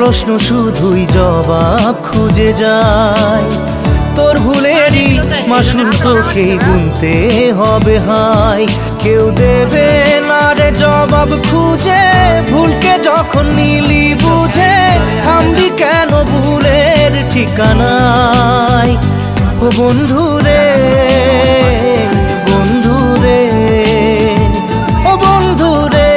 প্রশ্ন শুধুই জবাব খুঁজে যায়। তোর ভুলেরই মাসুল তোকেই গুনতে হবে হায়। কেউ দেবে না রে জবাব খুঁজে, ভুলকে যখন নিলি বুঝে থামবি কেন ভুলের ঠিকানায়। ও বন্ধু রে, বন্ধু রে, ও বন্ধু রে।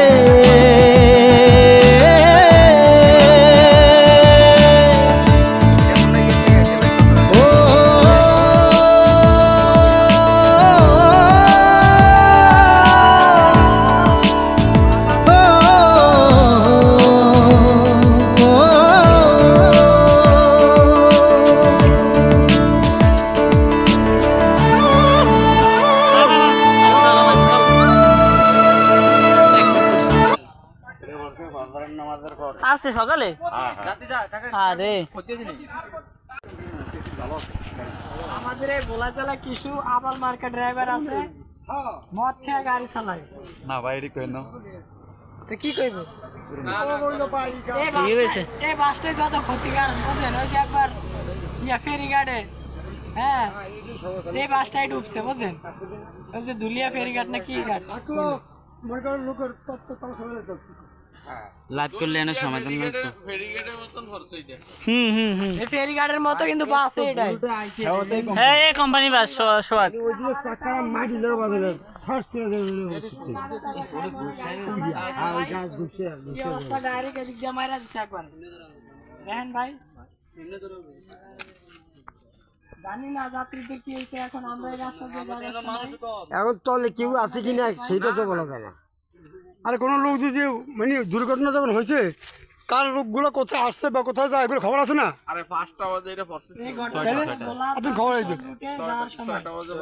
আজকে সকালে আরে আমাদের এই ভোলা জেলা কিছু আবার মার্কেট ড্রাইভার আছে মদ খেয়ে গাড়ি চালায় না বাইরে কই না তো কি কইব এই বাসটাই যত ক্ষতিকার বুঝেন। ওই যে একবার ফেরি ঘাটে, হ্যাঁ এই বাসটাই ডুবছে বুঝেন। ওই যে দুলিয়া ফেরি ঘাট না কি ঘাট লাইভ করলে এনে সমাধান নাই তো এই ফেরি ঘাটের মতো কিন্তু বাস এটাই। হ্যাঁ এই কোম্পানি বাস সোয়াগ ডাইরেক্ট এদিক দিয়ে মাইরা দিচ্ছে একবার। দেখেন ভাই জানি না যাত্রীদের কি হয়েছে, এখন আমরা এই রাস্তা দিয়ে এখন তলে কেউ আছে কিনা সেটা তো বলা যায় না। আর কোনো লোক যদি মানে দুর্ঘটনা যখন হয়েছে কার লোকগুলো কোথায় আসছে বা কোথায় যায় এগুলো খবর আছে না? আরে 5টা বাজে এটা পড়ছে আপনি খবর আছে? 6টা বাজে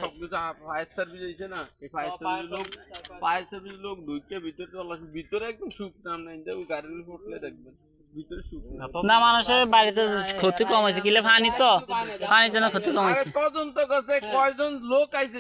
সবকিছু ফায়ার সার্ভিস হয়েছে না। এই ফায়ার সার্ভিস লোক ঢুকে ভিতরে চলে আসে, ভিতরে একদম শুকনা নাই যে ওই গাড়ির উপর উঠলে দেখবেন ভিতরে শুকনা না। মানুষের বাড়িতে ক্ষতি কম হয়েছে কিলে পানি তো পানির জন্য ক্ষতি কম হয়েছে। কজন তো কাছে কয়জন লোক আইছে